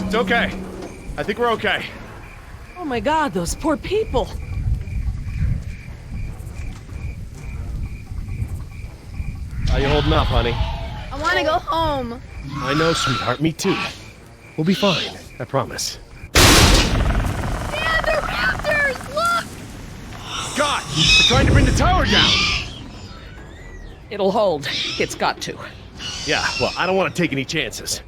It's okay. I think we're okay. Oh my God, those poor people. How you holding up, honey? I want to go home. I know, sweetheart. Me too. We'll be fine. I promise. Dad, they're raptors! Look! God! They're trying to bring the tower down! It'll hold. It's got to. Yeah, well, I don't want to take any chances.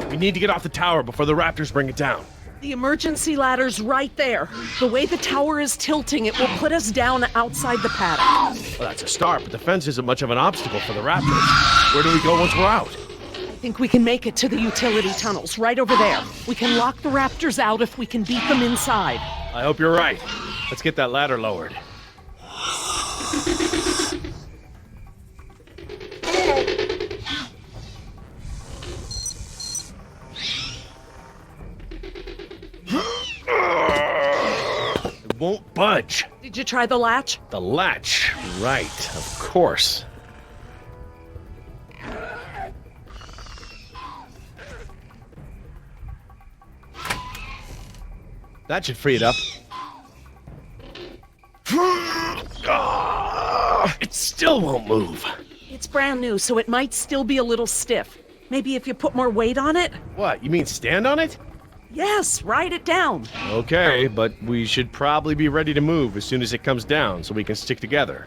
We need to get off the tower before the raptors bring it down. The emergency ladder's right there. The way the tower is tilting, it will put us down outside the paddock. Well, that's a start, but the fence isn't much of an obstacle for the raptors. Where do we go once we're out? I think we can make it to the utility tunnels, right over there. We can lock the raptors out if we can beat them inside. I hope you're right. Let's get that ladder lowered. It won't budge. Did you try the latch? The latch. Right, of course. That should free it up. It still won't move. It's brand new, so it might still be a little stiff. Maybe if you put more weight on it? What, you mean stand on it? Yes, ride it down. Okay, but we should probably be ready to move as soon as it comes down so we can stick together.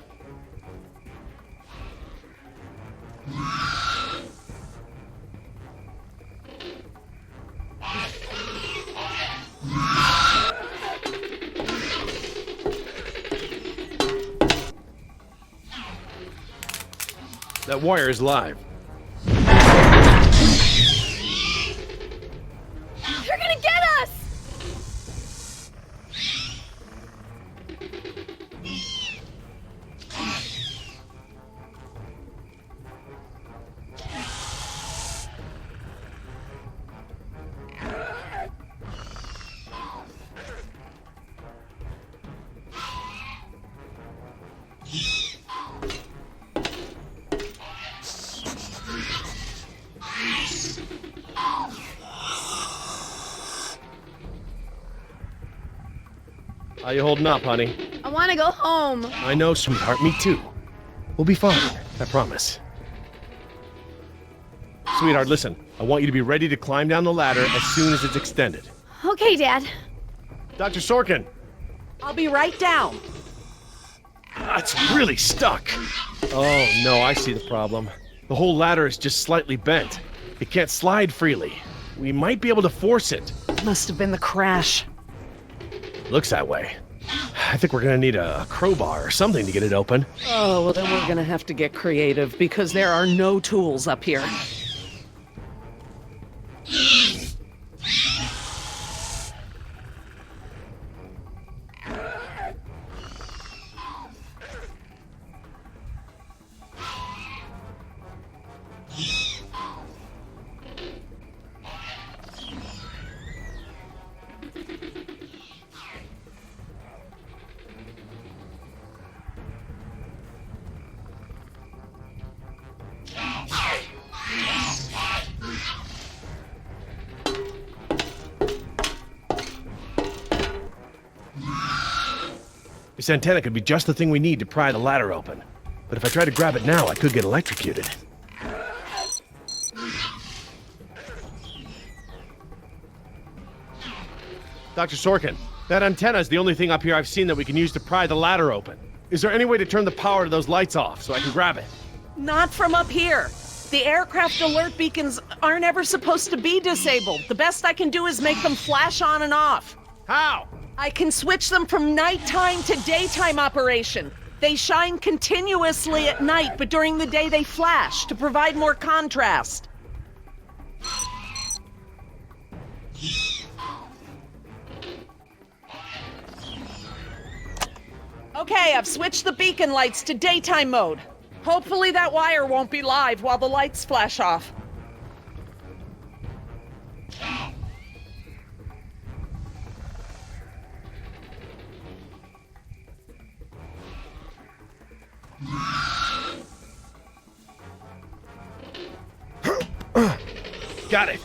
That wire is live. They're gonna get us! How you holding up, honey? I want to go home. I know, sweetheart. Me too. We'll be fine. I promise. Sweetheart, listen. I want you to be ready to climb down the ladder as soon as it's extended. Okay, Dad. Dr. Sorkin! I'll be right down. It's really stuck. Oh, no, I see the problem. The whole ladder is just slightly bent. It can't slide freely. We might be able to force it. Must have been the crash. Looks that way. I think we're gonna need a crowbar or something to get it open. Oh, well then we're gonna have to get creative because there are no tools up here. This antenna could be just the thing we need to pry the ladder open. But if I try to grab it now, I could get electrocuted. Dr. Sorkin, that antenna is the only thing up here I've seen that we can use to pry the ladder open. Is there any way to turn the power to those lights off so I can grab it? Not from up here. The aircraft alert beacons aren't ever supposed to be disabled. The best I can do is make them flash on and off. How? I can switch them from nighttime to daytime operation. They shine continuously at night, but during the day they flash to provide more contrast. Okay, I've switched the beacon lights to daytime mode. Hopefully that wire won't be live while the lights flash off. Got it.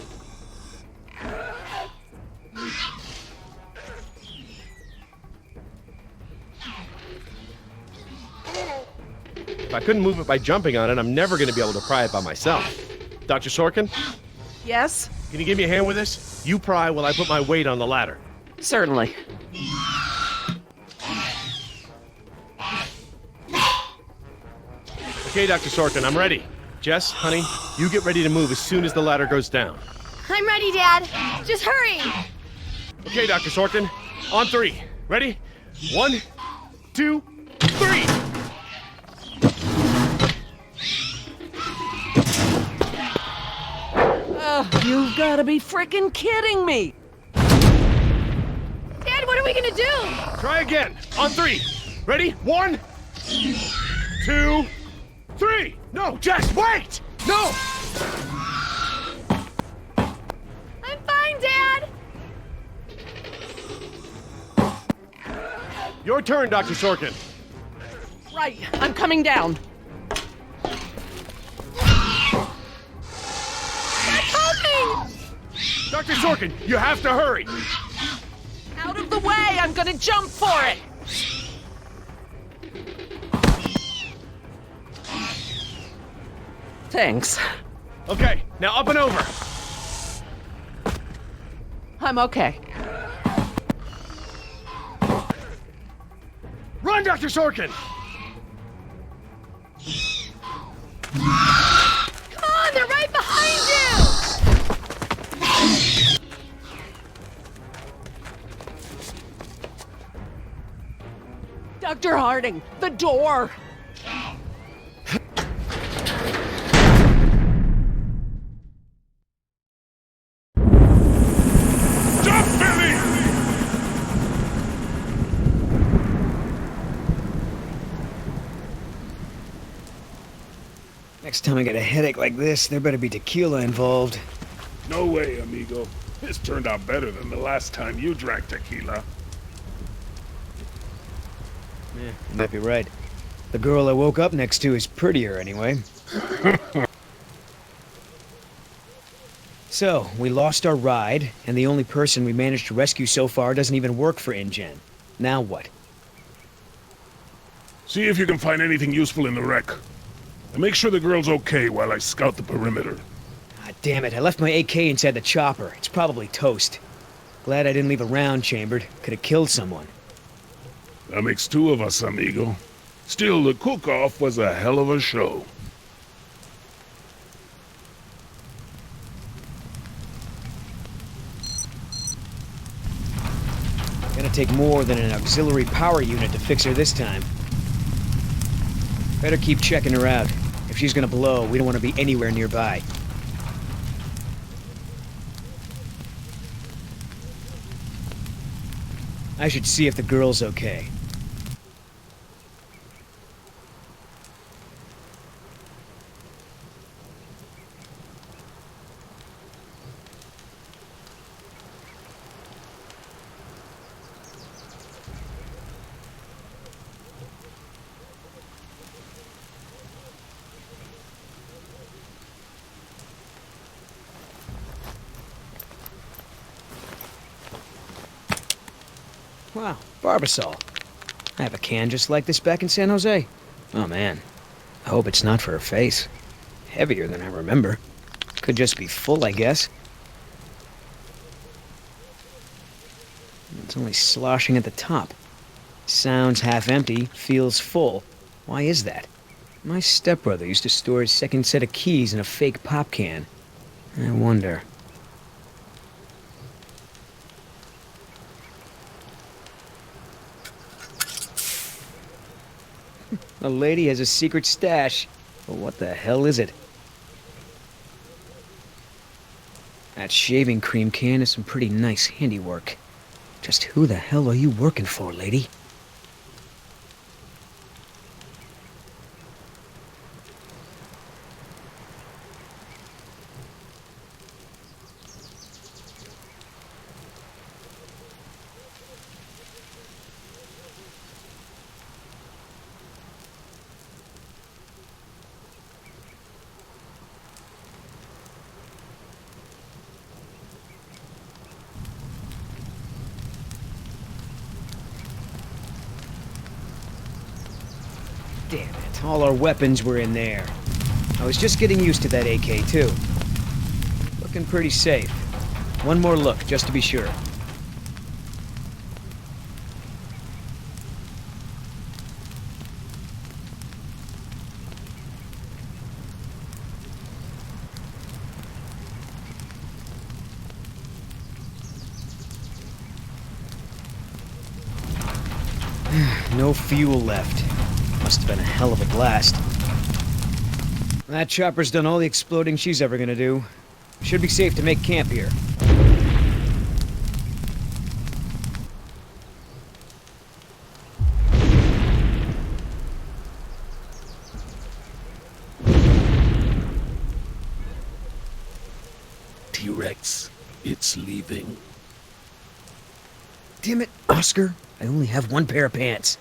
If I couldn't move it by jumping on it, I'm never going to be able to pry it by myself. Dr. Sorkin, Yes? can you give me a hand with this? You pry while I put my weight on the ladder. Certainly. Okay, Dr. Sorkin, I'm ready. Jess, honey, you get ready to move as soon as the ladder goes down. I'm ready, Dad. Just hurry. Okay, Dr. Sorkin, on 3. Ready? 1, 2, 3! You've got to be frickin' kidding me! Dad, what are we gonna do? Try again. On 3. Ready? 1, 2, 3! No, Jess, wait! No! I'm fine, Dad. Your turn, Dr. Sorkin. Right, I'm coming down. Dr. Sorkin, you have to hurry! Out of the way! I'm gonna jump for it! Thanks. Okay, now up and over. I'm okay. Run, Dr. Sorkin! Come on, they're right behind you. Dr. Harding, the door! Jump, Billy! Next time I get a headache like this, there better be tequila involved. No way, amigo. This turned out better than the last time you drank tequila. Yeah, you might be right. The girl I woke up next to is prettier anyway. So, we lost our ride, and the only person we managed to rescue so far doesn't even work for InGen. Now what? See if you can find anything useful in the wreck. And make sure the girl's okay while I scout the perimeter. Ah, damn it, I left my AK inside the chopper. It's probably toast. Glad I didn't leave a round chambered. Could have killed someone. That makes 2 of us, amigo. Still, the cook-off was a hell of a show. Gonna take more than an auxiliary power unit to fix her this time. Better keep checking her out. If she's gonna blow, we don't want to be anywhere nearby. I should see if the girl's okay. Wow, Barbasol. I have a can just like this back in San Jose. Oh man, I hope it's not for her face. Heavier than I remember. Could just be full, I guess. It's only sloshing at the top. Sounds half empty, feels full. Why is that? My stepbrother used to store his second set of keys in a fake pop can. I wonder. A lady has a secret stash. But what the hell is it? That shaving cream can is some pretty nice handiwork. Just who the hell are you working for, lady? Damn it, all our weapons were in there. I was just getting used to that AK, too. Looking pretty safe. One more look, just to be sure. No fuel left. Must have been a hell of a blast. That chopper's done all the exploding she's ever gonna do. Should be safe to make camp here. T-Rex, it's leaving. Damn it, Oscar. I only have one pair of pants.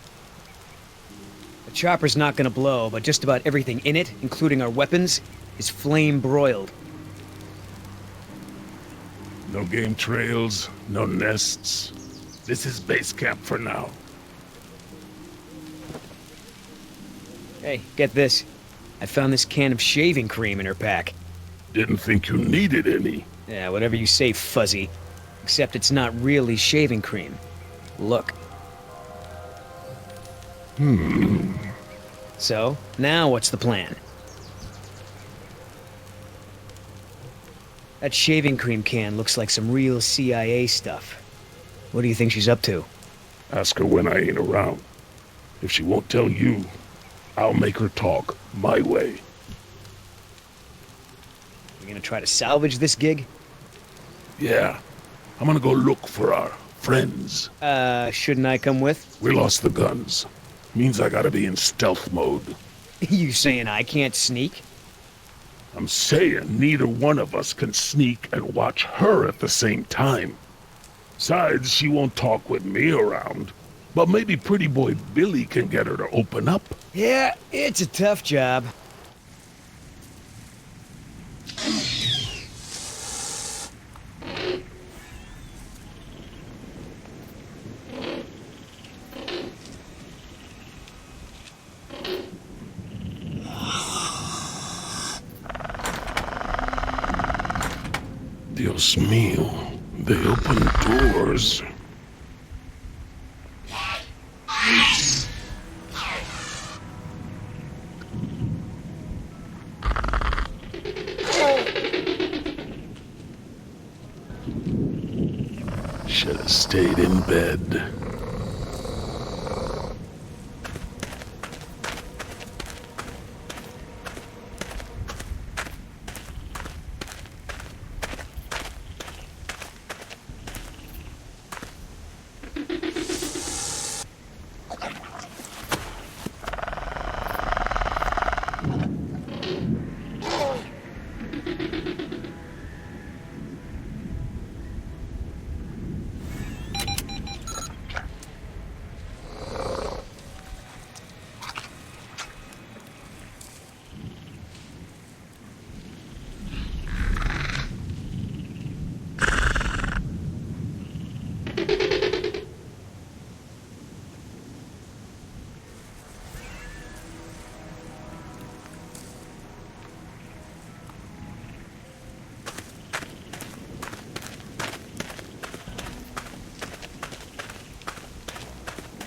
The chopper's not gonna blow, but just about everything in it, including our weapons, is flame broiled. No game trails, no nests. This is base camp for now. Hey, get this. I found this can of shaving cream in her pack. Didn't think you needed any. Yeah, whatever you say, Fuzzy. Except it's not really shaving cream. Look. So, now what's the plan? That shaving cream can looks like some real CIA stuff. What do you think she's up to? Ask her when I ain't around. If she won't tell you, I'll make her talk my way. You gonna try to salvage this gig? Yeah, I'm gonna go look for our friends. Shouldn't I come with? We lost the guns. Means I gotta be in stealth mode. You saying I can't sneak? I'm saying neither one of us can sneak and watch her at the same time. Besides, she won't talk with me around. But maybe pretty boy Billy can get her to open up. Yeah, it's a tough job. Dios mío, they open doors. Should have stayed in bed.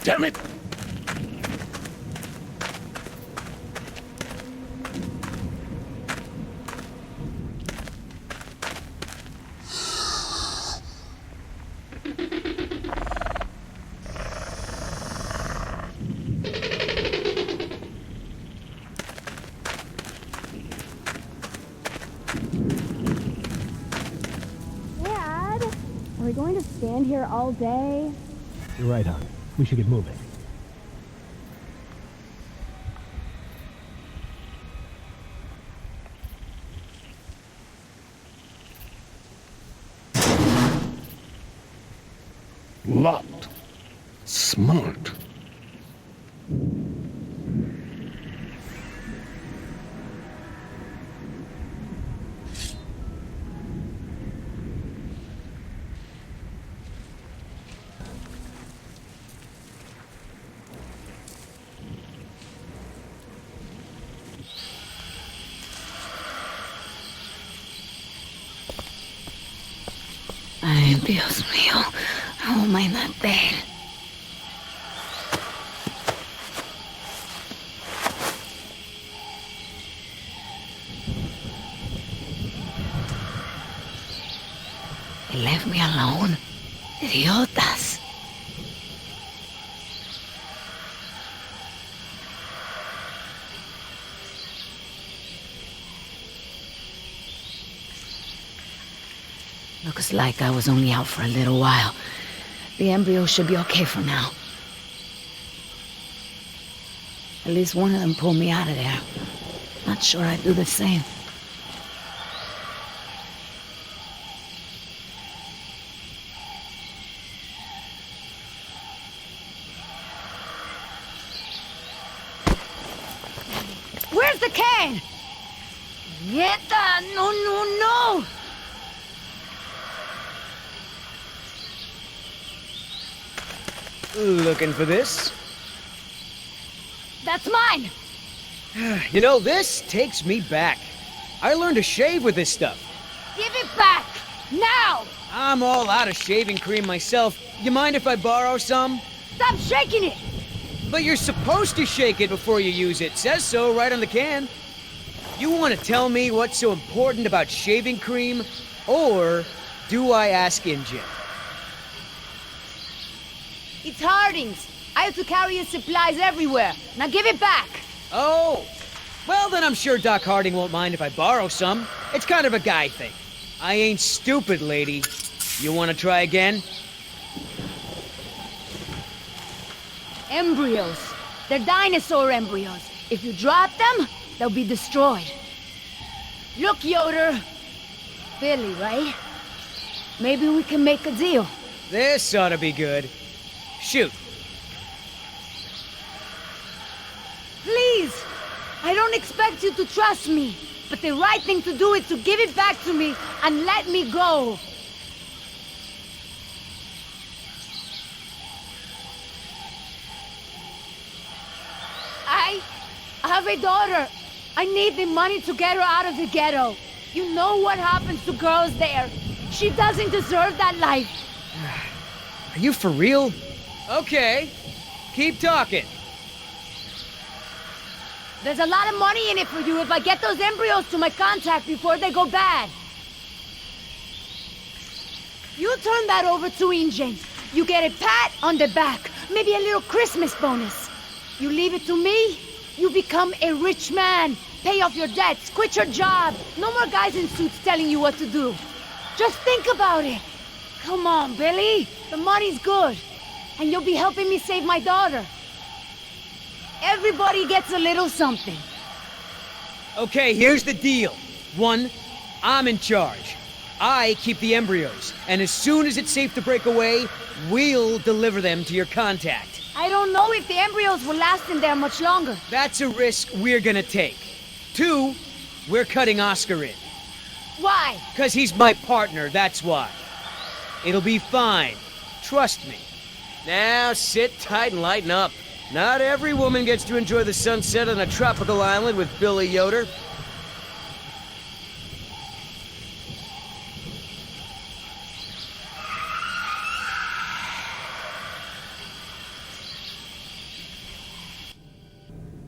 Damn it! Dad, are we going to stand here all day? You're right, hon. We should get moving. Locked. Smart. Ay, Dios mío. How am I not dead? They left me alone. Idiotas. Looks like I was only out for a little while. The embryo should be okay for now. At least one of them pulled me out of there. Not sure I'd do the same. Where's the can? Nieta! No, no, no! Looking for this? That's mine! You know, this takes me back. I learned to shave with this stuff. Give it back! Now! I'm all out of shaving cream myself. You mind if I borrow some? Stop shaking it! But you're supposed to shake it before you use it. Says so right on the can. You want to tell me what's so important about shaving cream? Or do I ask Injun? It's Harding's. I have to carry his supplies everywhere. Now give it back! Oh, well then I'm sure Doc Harding won't mind if I borrow some. It's kind of a guy thing. I ain't stupid, lady. You want to try again? Embryos. They're dinosaur embryos. If you drop them, they'll be destroyed. Look, Yoder. Billy, right? Maybe we can make a deal. This ought to be good. Shoot. Please! I don't expect you to trust me, but the right thing to do is to give it back to me and let me go. I have a daughter. I need the money to get her out of the ghetto. You know what happens to girls there. She doesn't deserve that life. Are you for real? Okay. Keep talking. There's a lot of money in it for you if I get those embryos to my contact before they go bad. You turn that over to Injun. You get a pat on the back, maybe a little Christmas bonus. You leave it to me, you become a rich man. Pay off your debts, quit your job. No more guys in suits telling you what to do. Just think about it. Come on, Billy. The money's good. And you'll be helping me save my daughter. Everybody gets a little something. Okay, here's the deal. 1, I'm in charge. I keep the embryos, and as soon as it's safe to break away, we'll deliver them to your contact. I don't know if the embryos will last in there much longer. That's a risk we're gonna take. 2, we're cutting Oscar in. Why? 'Cause he's my partner, that's why. It'll be fine. Trust me. Now sit tight and lighten up. Not every woman gets to enjoy the sunset on a tropical island with Billy Yoder.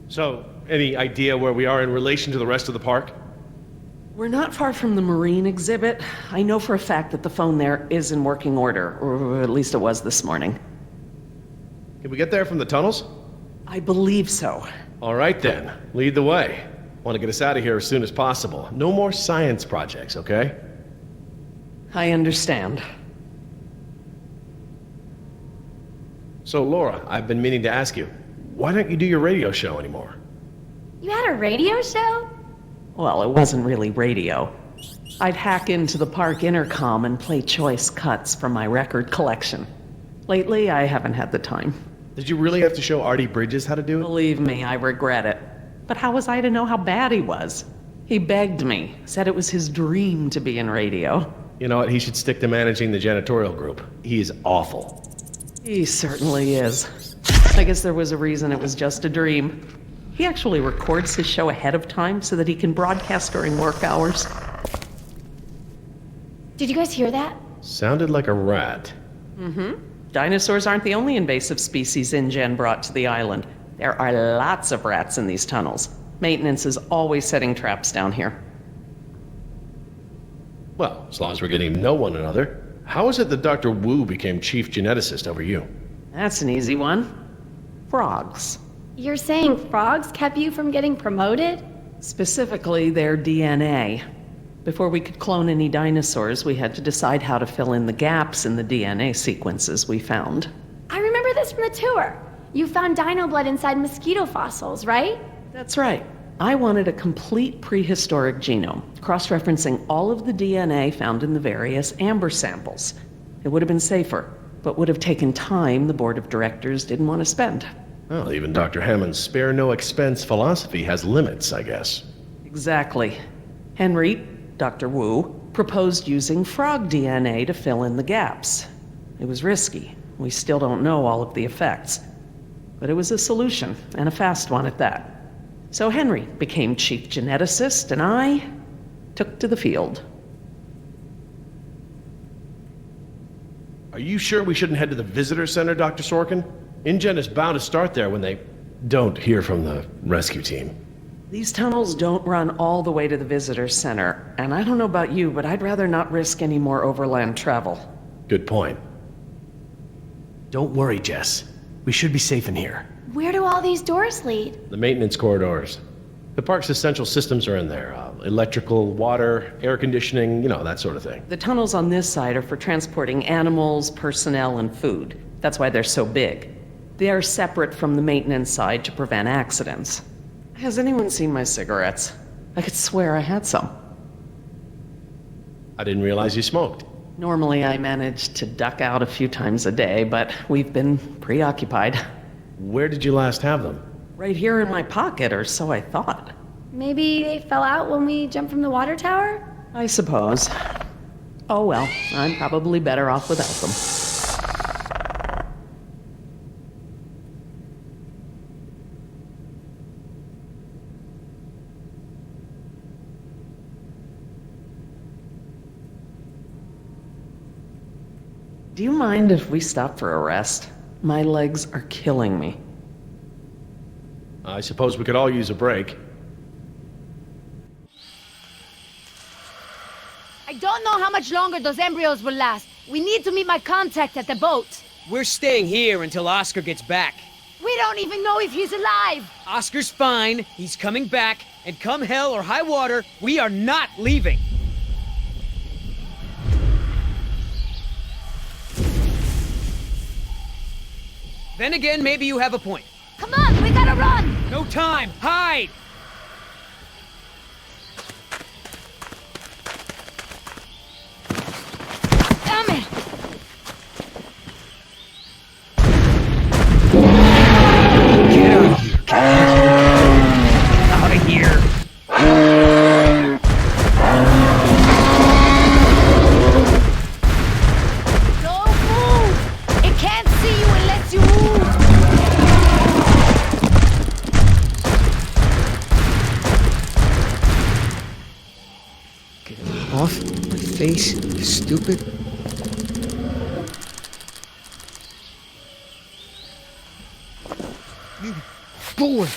So, any idea where we are in relation to the rest of the park? We're not far from the marine exhibit. I know for a fact that the phone there is in working order, or at least it was this morning. Can we get there from the tunnels? I believe so. All right then, lead the way. Want to get us out of here as soon as possible. No more science projects, okay? I understand. So Laura, I've been meaning to ask you, why don't you do your radio show anymore? You had a radio show? Well, it wasn't really radio. I'd hack into the park intercom and play choice cuts from my record collection. Lately, I haven't had the time. Did you really have to show Artie Bridges how to do it? Believe me, I regret it. But how was I to know how bad he was? He begged me, said it was his dream to be in radio. You know what, he should stick to managing the janitorial group. He is awful. He certainly is. I guess there was a reason it was just a dream. He actually records his show ahead of time so that he can broadcast during work hours. Did you guys hear that? Sounded like a rat. Dinosaurs aren't the only invasive species InGen brought to the island. There are lots of rats in these tunnels. Maintenance is always setting traps down here. Well, as long as we're getting to know one another, how is it that Dr. Wu became chief geneticist over you? That's an easy one. Frogs. You're saying frogs kept you from getting promoted? Specifically, their DNA. Before we could clone any dinosaurs, we had to decide how to fill in the gaps in the DNA sequences we found. I remember this from the tour. You found dino blood inside mosquito fossils, right? That's right. I wanted a complete prehistoric genome, cross-referencing all of the DNA found in the various amber samples. It would have been safer, but would have taken time the board of directors didn't want to spend. Well, even Dr. Hammond's spare no expense philosophy has limits, I guess. Exactly. Henry, Dr. Wu, proposed using frog DNA to fill in the gaps. It was risky. We still don't know all of the effects. But it was a solution, and a fast one at that. So Henry became chief geneticist, and I took to the field. Are you sure we shouldn't head to the visitor center, Dr. Sorkin? InGen is bound to start there when they don't hear from the rescue team. These tunnels don't run all the way to the visitor center, and I don't know about you, but I'd rather not risk any more overland travel. Good point. Don't worry, Jess. We should be safe in here. Where do all these doors lead? The maintenance corridors. The park's essential systems are in there. Electrical, water, air conditioning, that sort of thing. The tunnels on this side are for transporting animals, personnel, and food. That's why they're so big. They are separate from the maintenance side to prevent accidents. Has anyone seen my cigarettes? I could swear I had some. I didn't realize you smoked. Normally I manage to duck out a few times a day, but we've been preoccupied. Where did you last have them? Right here in my pocket, or so I thought. Maybe they fell out when we jumped from the water tower? I suppose. Oh well, I'm probably better off without them. Do you mind if we stop for a rest? My legs are killing me. I suppose we could all use a break. I don't know how much longer those embryos will last. We need to meet my contact at the boat. We're staying here until Oscar gets back. We don't even know if he's alive. Oscar's fine, he's coming back, and come hell or high water, we are not leaving. Then again, maybe you have a point. Come on, we gotta run! No time! Hide! Damn it! Get out of here! Don't move! It can't see you unless you move! Get off my face, stupid. Boy!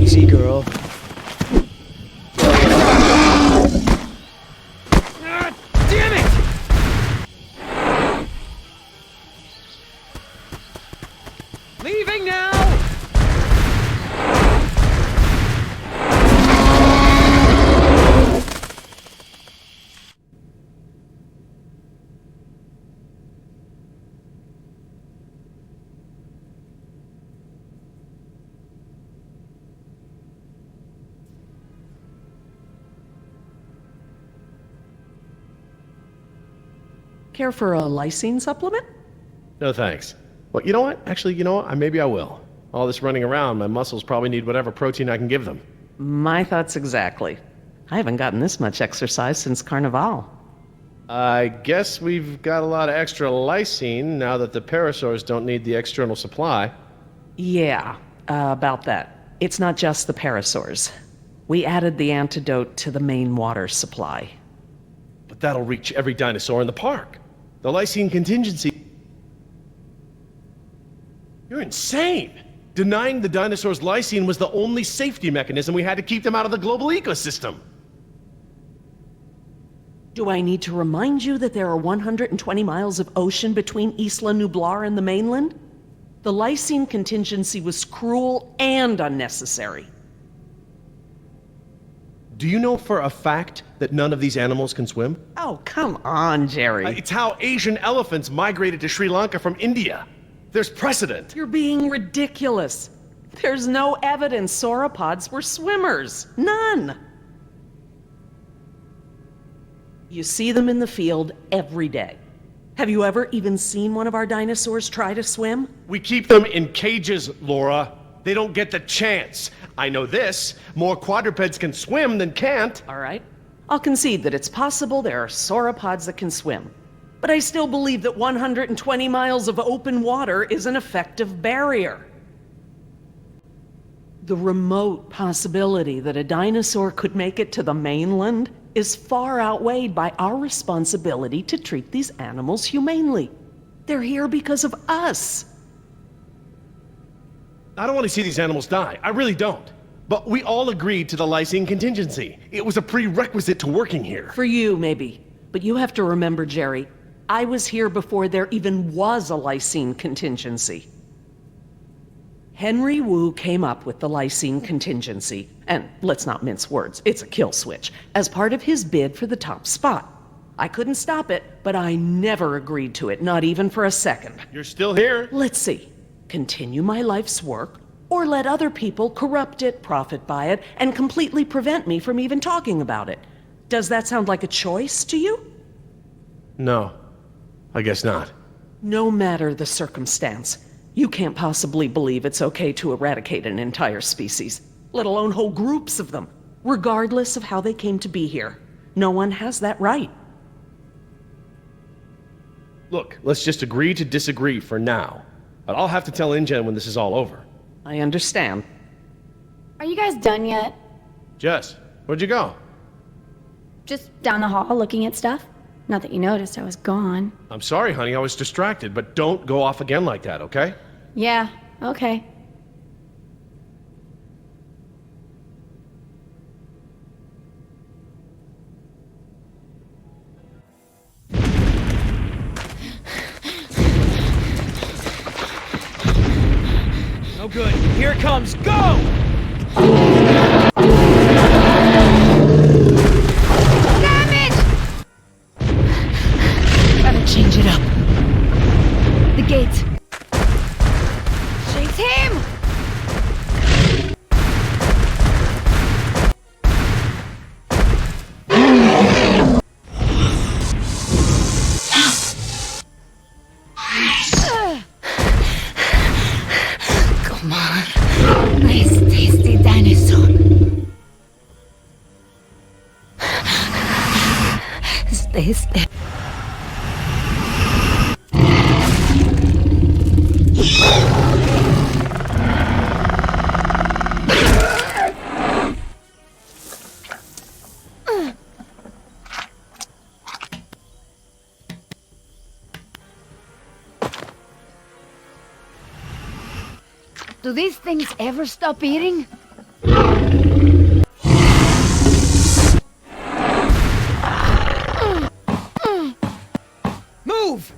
Easy, girl. Damn it! Leaving now! Care for a lysine supplement? No thanks. Well, you know what? Actually, maybe I will. All this running around, my muscles probably need whatever protein I can give them. My thoughts exactly. I haven't gotten this much exercise since Carnival. I guess we've got a lot of extra lysine now that the parasaurs don't need the external supply. Yeah, about that. It's not just the parasaurs. We added the antidote to the main water supply. But that'll reach every dinosaur in the park. The lysine contingency... You're insane! Denying the dinosaurs lysine was the only safety mechanism we had to keep them out of the global ecosystem. Do I need to remind you that there are 120 miles of ocean between Isla Nublar and the mainland? The lysine contingency was cruel and unnecessary. Do you know for a fact that none of these animals can swim? Oh, come on, Jerry. It's how Asian elephants migrated to Sri Lanka from India. There's precedent. You're being ridiculous. There's no evidence sauropods were swimmers. None. You see them in the field every day. Have you ever even seen one of our dinosaurs try to swim? We keep them in cages, Laura. They don't get the chance. I know this. More quadrupeds can swim than can't. All right. I'll concede that it's possible there are sauropods that can swim. But I still believe that 120 miles of open water is an effective barrier. The remote possibility that a dinosaur could make it to the mainland is far outweighed by our responsibility to treat these animals humanely. They're here because of us. I don't want to see these animals die. I really don't. But we all agreed to the lysine contingency. It was a prerequisite to working here. For you, maybe. But you have to remember, Jerry, I was here before there even was a lysine contingency. Henry Wu came up with the lysine contingency, and let's not mince words, it's a kill switch, as part of his bid for the top spot. I couldn't stop it, but I never agreed to it, not even for a second. You're still here. Let's see. Continue my life's work, or let other people corrupt it, profit by it, and completely prevent me from even talking about it. Does that sound like a choice to you? No, I guess not. No matter the circumstance, you can't possibly believe it's okay to eradicate an entire species, let alone whole groups of them, regardless of how they came to be here. No one has that right. Look, let's just agree to disagree for now. But I'll have to tell InGen when this is all over. I understand. Are you guys done yet? Jess, where'd you go? Just down the hall looking at stuff? Not that you noticed I was gone. I'm sorry, honey, I was distracted, but don't go off again like that, okay? Yeah, okay. No good. Here it comes. Go! Damn it! Gotta change it up. The gate. Chase him! Come on. Nice tasty dinosaur. Stay still. Do these things ever stop eating? Move!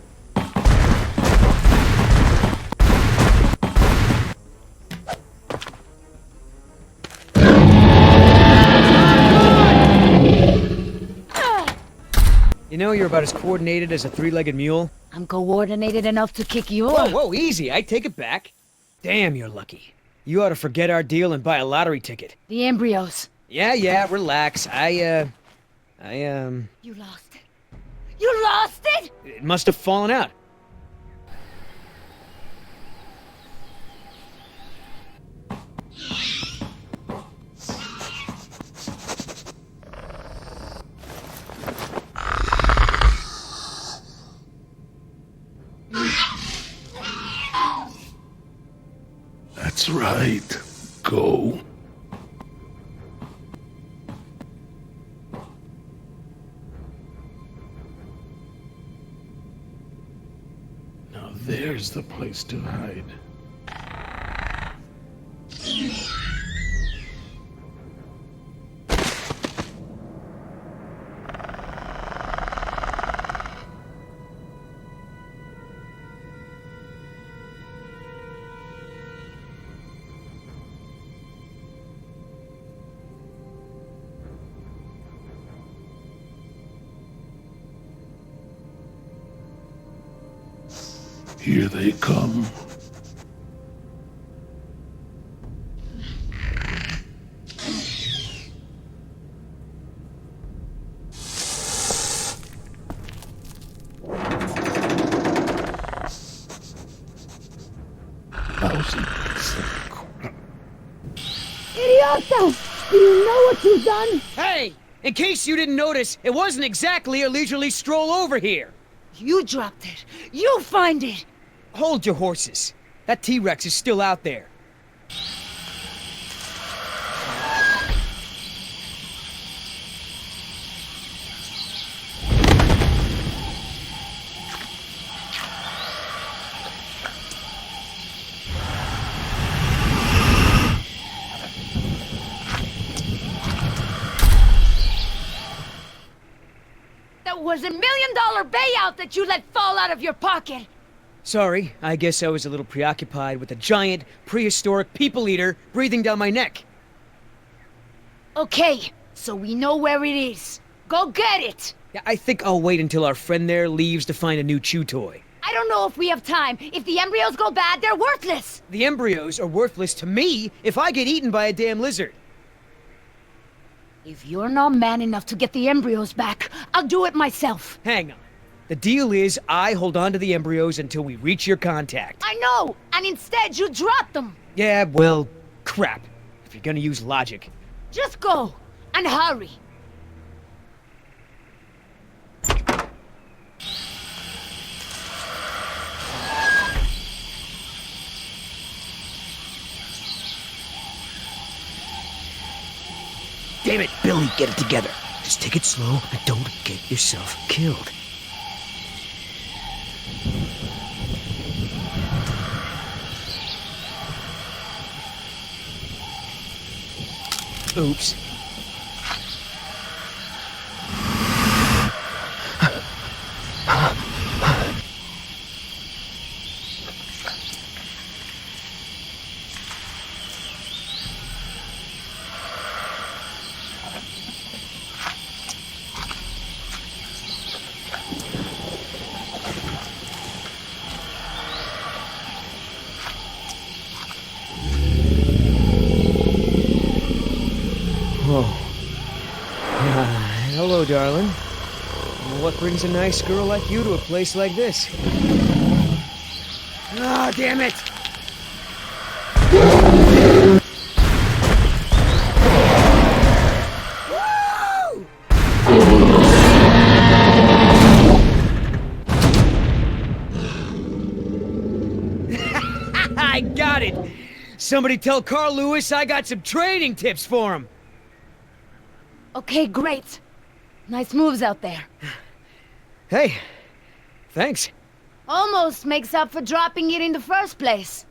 You know you're about as coordinated as a three-legged mule? I'm coordinated enough to kick you Whoa, off. whoa, easy. I take it back. Damn, you're lucky. You ought to forget our deal and buy a lottery ticket. The embryos. Yeah, relax. You lost it. You lost it? It must have fallen out. That's right. Go. Now there's the place to hide. Here they come. Idiota! Do you know what you've done? Hey! In case you didn't notice, it wasn't exactly a leisurely stroll over here. You dropped it. You find it. Hold your horses. That T-Rex is still out there. That was $1 million payout that you let fall out of your pocket. Sorry, I guess I was a little preoccupied with a giant, prehistoric people-eater breathing down my neck. Okay, so we know where it is. Go get it! Yeah, I think I'll wait until our friend there leaves to find a new chew toy. I don't know if we have time. If the embryos go bad, they're worthless! The embryos are worthless to me if I get eaten by a damn lizard. If you're not man enough to get the embryos back, I'll do it myself. Hang on. The deal is I hold on to the embryos until we reach your contact. I know, and instead you drop them. Yeah, well, crap. If you're gonna use logic. Just go, and hurry. Damn it, Billy, get it together. Just take it slow and don't get yourself killed. Oops. Whoa. Hello, darling. What brings a nice girl like you to a place like this? Ah, damn it! I got it! Somebody tell Carl Lewis I got some training tips for him! Okay, great. Nice moves out there. Hey, thanks. Almost makes up for dropping it in the first place.